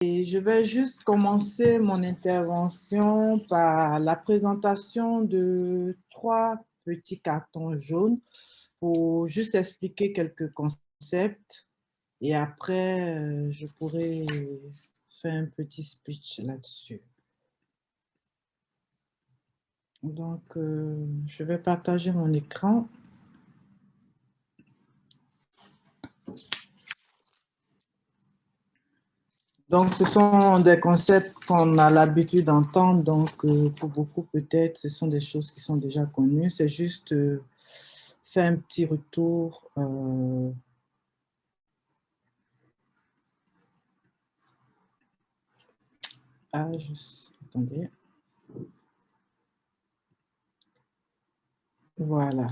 Et je vais juste commencer mon intervention par la présentation de 3 petits cartons jaunes pour juste expliquer quelques concepts et après, je pourrai faire un petit speech là-dessus. Donc, je vais partager mon écran. Donc, ce sont des concepts qu'on a l'habitude d'entendre. Donc, pour beaucoup, peut-être, ce sont des choses qui sont déjà connues. C'est juste faire un petit retour. Attendez. Voilà.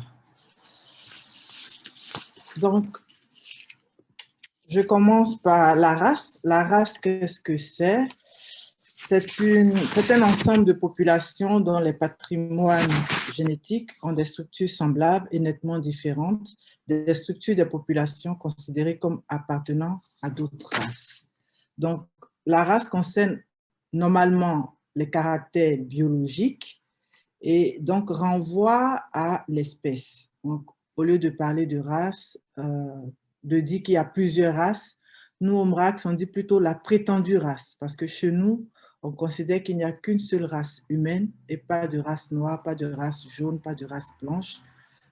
Donc, je commence par la race. La race, qu'est-ce que c'est? C'est un ensemble de populations dont les patrimoines génétiques ont des structures semblables et nettement différentes des structures des populations considérées comme appartenant à d'autres races. Donc, la race concerne normalement les caractères biologiques et donc renvoie à l'espèce. Donc, au lieu de parler de race, de dire qu'il y a plusieurs races, nous, au MRAX, on dit plutôt la prétendue race, parce que chez nous, on considère qu'il n'y a qu'une seule race humaine et pas de race noire, pas de race jaune, pas de race blanche.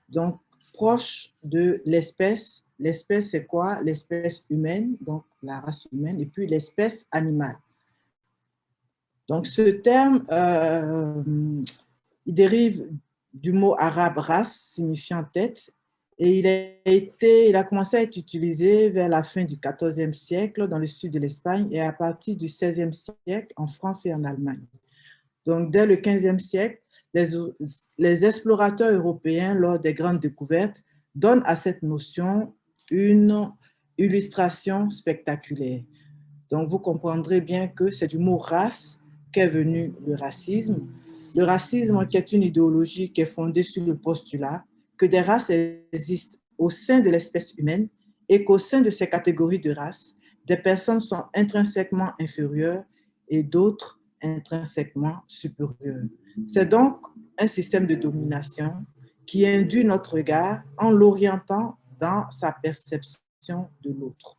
Donc, proche de l'espèce. L'espèce, c'est quoi? L'espèce humaine, donc la race humaine, et puis l'espèce animale. Donc, ce terme, il dérive du mot arabe race, signifiant tête, et il a commencé à être utilisé vers la fin du XIVe siècle dans le sud de l'Espagne et à partir du XVIe siècle en France et en Allemagne. Donc, dès le XVe siècle, les explorateurs européens, lors des grandes découvertes, donnent à cette notion une illustration spectaculaire. Donc, vous comprendrez bien que c'est du mot race qu'est venu le racisme. Le racisme qui est une idéologie qui est fondée sur le postulat que des races existent au sein de l'espèce humaine et qu'au sein de ces catégories de races, des personnes sont intrinsèquement inférieures et d'autres intrinsèquement supérieures. C'est donc un système de domination qui induit notre regard en l'orientant dans sa perception de l'autre.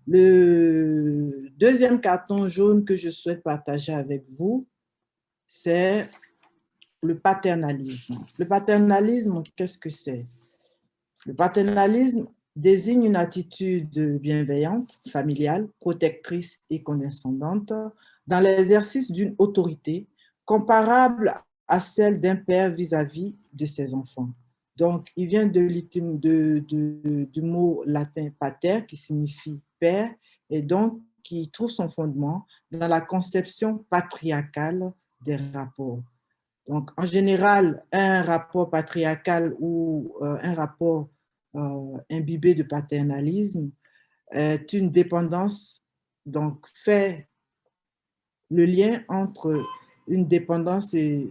Le deuxième carton jaune que je souhaite partager avec vous, c'est le paternalisme. Le paternalisme, qu'est-ce que c'est? Le paternalisme désigne une attitude bienveillante, familiale, protectrice et condescendante dans l'exercice d'une autorité comparable à celle d'un père vis-à-vis de ses enfants. Donc, il vient du mot latin pater, qui signifie père, et donc qui trouve son fondement dans la conception patriarcale des rapports. Donc, en général, un rapport patriarcal ou un rapport imbibé de paternalisme est une dépendance, donc fait le lien entre une dépendance et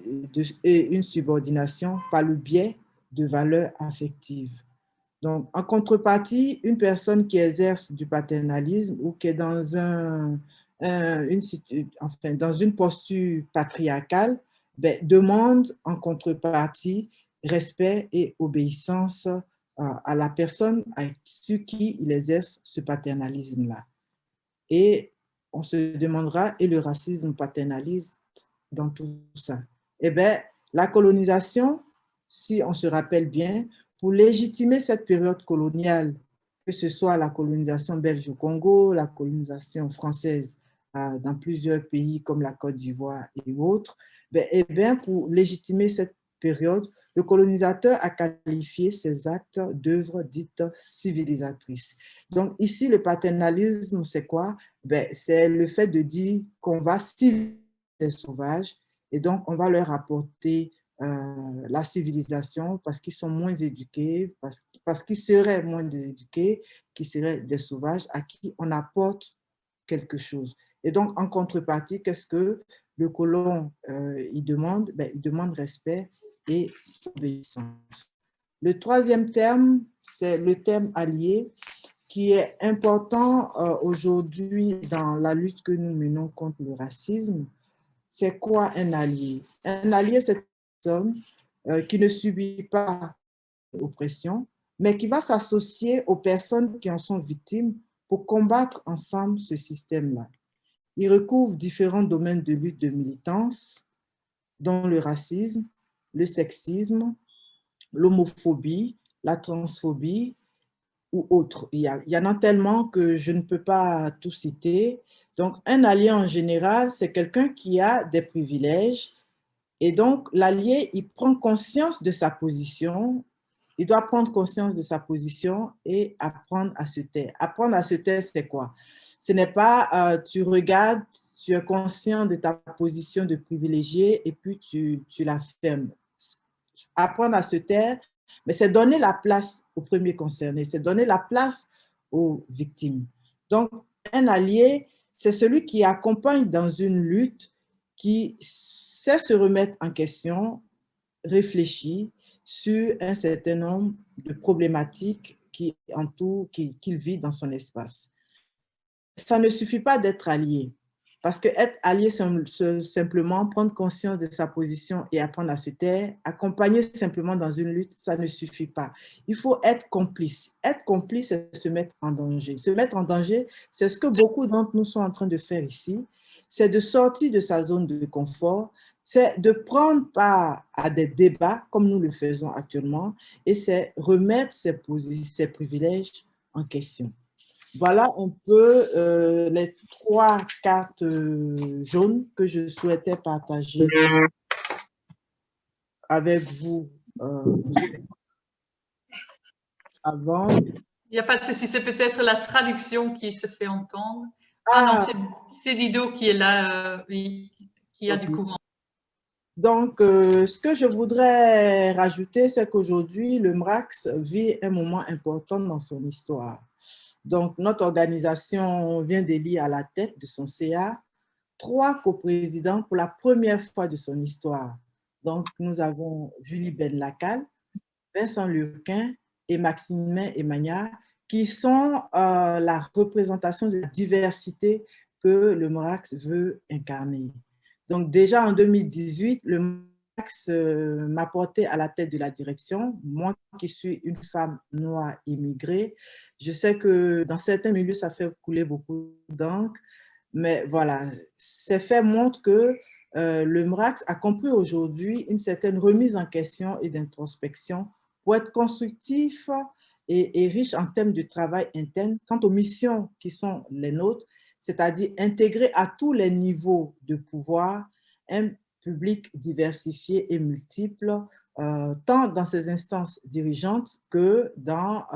une subordination par le biais de valeurs affectives. Donc, en contrepartie, une personne qui exerce du paternalisme ou qui est dans dans une posture patriarcale, demande en contrepartie respect et obéissance à la personne sur qui il exerce ce paternalisme-là. Et on se demandera, et le racisme paternaliste dans tout ça? Eh bien, la colonisation, si on se rappelle bien, pour légitimer cette période coloniale, que ce soit la colonisation belge au Congo, la colonisation française dans plusieurs pays comme la Côte d'Ivoire et autres, eh bien, pour légitimer cette période, le colonisateur a qualifié ces actes d'œuvres dites civilisatrices. Donc ici, le paternalisme, c'est quoi? C'est le fait de dire qu'on va civiliser les sauvages et donc on va leur apporter la civilisation parce qu'ils sont moins éduqués, parce qu'ils seraient moins éduqués, qui seraient des sauvages à qui on apporte quelque chose. Et donc, en contrepartie, qu'est-ce que le colon il demande? Il demande respect et obéissance. Le troisième terme, c'est le terme allié. qui est important aujourd'hui dans la lutte que nous menons contre le racisme, c'est quoi un allié? Un allié, c'est une personne qui ne subit pas l'oppression, mais qui va s'associer aux personnes qui en sont victimes pour combattre ensemble ce système-là. Il recouvre différents domaines de lutte de militance, dont le racisme, le sexisme, l'homophobie, la transphobie ou autres. Il y en a tellement que je ne peux pas tout citer. Donc, un allié en général, c'est quelqu'un qui a des privilèges et donc l'allié, il prend conscience de sa position. Il doit prendre conscience de sa position et apprendre à se taire. Apprendre à se taire, c'est quoi? Ce n'est pas tu regardes, tu es conscient de ta position de privilégié et puis tu la fermes. Apprendre à se taire, mais c'est donner la place aux premiers concernés, c'est donner la place aux victimes. Donc, un allié, c'est celui qui accompagne dans une lutte, qui sait se remettre en question, réfléchit sur un certain nombre de problématiques qui entourent, qu'il vit dans son espace. Ça ne suffit pas d'être allié, parce que être allié, c'est simplement prendre conscience de sa position et apprendre à se taire, accompagner simplement dans une lutte, ça ne suffit pas. Il faut être complice. Être complice, c'est se mettre en danger. Se mettre en danger, c'est ce que beaucoup d'entre nous sont en train de faire ici, c'est de sortir de sa zone de confort, c'est de prendre part à des débats comme nous le faisons actuellement, et c'est remettre ses privilèges en question. Voilà un peu les trois cartes jaunes que je souhaitais partager avec vous avant. Il n'y a pas de souci, c'est peut-être la traduction qui se fait entendre. Ah non, Ah, c'est Dido qui est là, oui, qui a du ok. courant. Donc, ce que je voudrais rajouter, c'est qu'aujourd'hui, le MRAX vit un moment important dans son histoire. Donc, notre organisation vient d'élire à la tête de son CA 3 coprésidents pour la première fois de son histoire. Donc, nous avons Julie Ben Lacal, Vincent Lurquin et Maximin Emmagnat, qui sont la représentation de la diversité que le MRAX veut incarner. Donc déjà en 2018, le MRAX m'a porté à la tête de la direction, moi qui suis une femme noire immigrée. Je sais que dans certains milieux, ça fait couler beaucoup d'encre, mais voilà, ces faits montrent que le MRAX a compris aujourd'hui une certaine remise en question et d'introspection pour être constructif et riche en termes de travail interne quant aux missions qui sont les nôtres, c'est-à-dire intégrer à tous les niveaux de pouvoir un public diversifié et multiple, tant dans ses instances dirigeantes que dans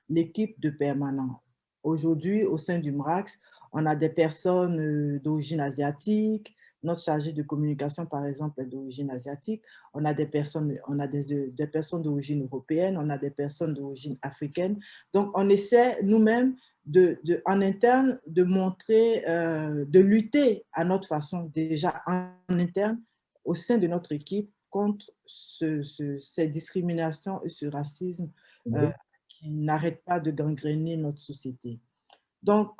l'équipe de permanents. Aujourd'hui, au sein du MRAX, on a des personnes d'origine asiatique, notre chargé de communication, par exemple, est d'origine asiatique. On a des personnes d'origine européenne, on a des personnes d'origine africaine. Donc, on essaie nous-mêmes en interne de montrer, de lutter à notre façon, déjà en interne, au sein de notre équipe, contre ces discriminations et ce racisme qui n'arrêtent pas de gangréner notre société. Donc,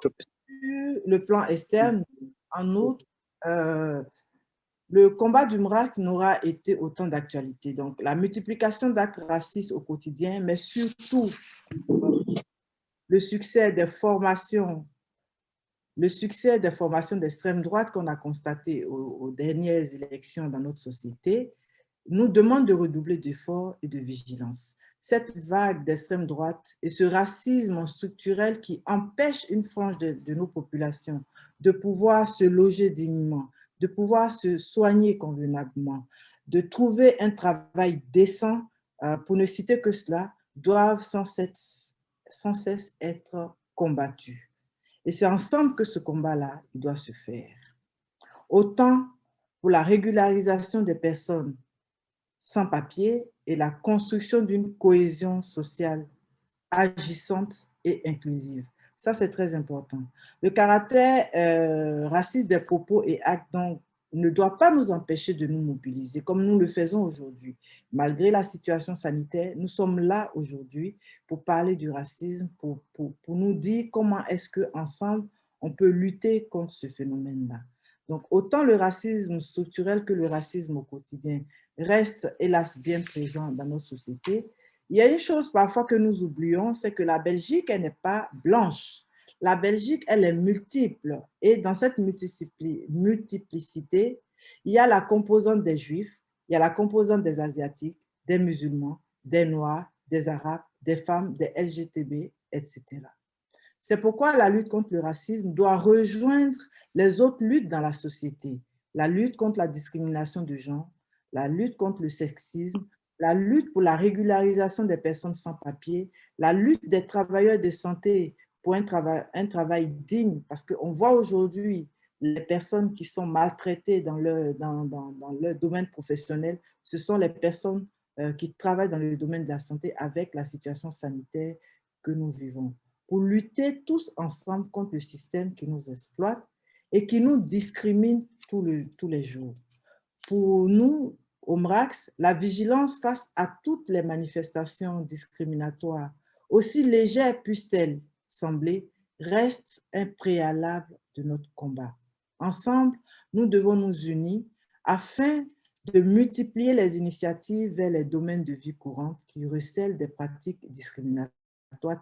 sur le plan externe, en outre, le combat du MRAX n'aura été autant d'actualité. Donc, la multiplication d'actes racistes au quotidien, mais surtout le succès des formations d'extrême droite qu'on a constaté aux dernières élections dans notre société, nous demande de redoubler d'efforts et de vigilance. Cette vague d'extrême droite et ce racisme structurel qui empêche une frange de nos populations de pouvoir se loger dignement, de pouvoir se soigner convenablement, de trouver un travail décent, pour ne citer que cela, doivent sans cesse être combattus. Et c'est ensemble que ce combat-là, il doit se faire. Autant pour la régularisation des personnes sans papier et la construction d'une cohésion sociale agissante et inclusive. Ça, c'est très important. Le caractère raciste des propos et actes dont ne doit pas nous empêcher de nous mobiliser comme nous le faisons aujourd'hui. Malgré la situation sanitaire, nous sommes là aujourd'hui pour parler du racisme, pour nous dire comment est-ce qu'ensemble, on peut lutter contre ce phénomène-là. Donc, autant le racisme structurel que le racisme au quotidien reste, hélas, bien présent dans notre société. Il y a une chose parfois que nous oublions, c'est que la Belgique, elle n'est pas blanche. La Belgique, elle est multiple. Et dans cette multiplicité, il y a la composante des Juifs, il y a la composante des Asiatiques, des musulmans, des Noirs, des Arabes, des femmes, des LGTB, etc. C'est pourquoi la lutte contre le racisme doit rejoindre les autres luttes dans la société. La lutte contre la discrimination de genre, la lutte contre le sexisme, la lutte pour la régularisation des personnes sans papier, la lutte des travailleurs de santé pour un travail digne, parce qu'on voit aujourd'hui les personnes qui sont maltraitées dans leur domaine professionnel, ce sont les personnes qui travaillent dans le domaine de la santé avec la situation sanitaire que nous vivons, pour lutter tous ensemble contre le système qui nous exploite et qui nous discrimine tous les jours. Pour nous, au MRAX, la vigilance face à toutes les manifestations discriminatoires, aussi légères puissent-elles sembler, reste un préalable de notre combat. Ensemble, nous devons nous unir afin de multiplier les initiatives vers les domaines de vie courante qui recèlent des pratiques discriminatoires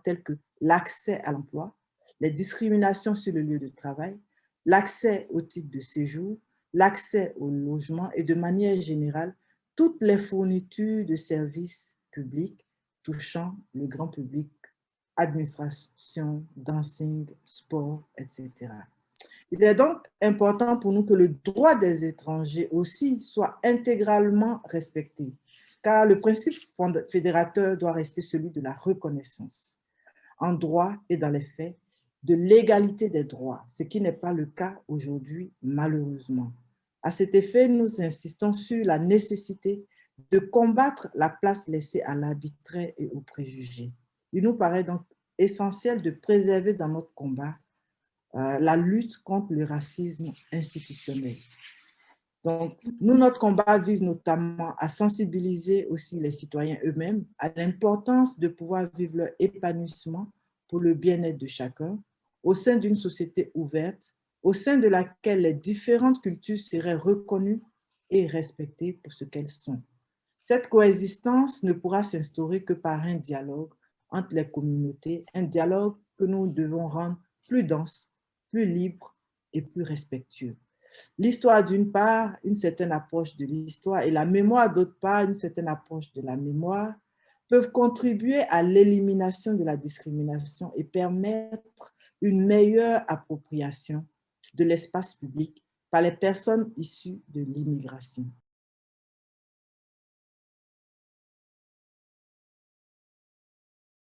telles que l'accès à l'emploi, les discriminations sur le lieu de travail, l'accès au titre de séjour, l'accès au logement et de manière générale, toutes les fournitures de services publics touchant le grand public, administration, dancing, sport, etc. Il est donc important pour nous que le droit des étrangers aussi soit intégralement respecté, car le principe fédérateur doit rester celui de la reconnaissance, en droit et dans les faits, de l'égalité des droits, ce qui n'est pas le cas aujourd'hui, malheureusement. À cet effet, nous insistons sur la nécessité de combattre la place laissée à l'arbitraire et aux préjugés. Il nous paraît donc essentiel de préserver dans notre combat la lutte contre le racisme institutionnel. Donc, nous, notre combat vise notamment à sensibiliser aussi les citoyens eux-mêmes à l'importance de pouvoir vivre leur épanouissement pour le bien-être de chacun au sein d'une société ouverte, au sein de laquelle les différentes cultures seraient reconnues et respectées pour ce qu'elles sont. Cette coexistence ne pourra s'instaurer que par un dialogue entre les communautés, un dialogue que nous devons rendre plus dense, plus libre et plus respectueux. L'histoire d'une part, une certaine approche de l'histoire, et la mémoire d'autre part, une certaine approche de la mémoire, peuvent contribuer à l'élimination de la discrimination et permettre une meilleure appropriation de l'espace public par les personnes issues de l'immigration.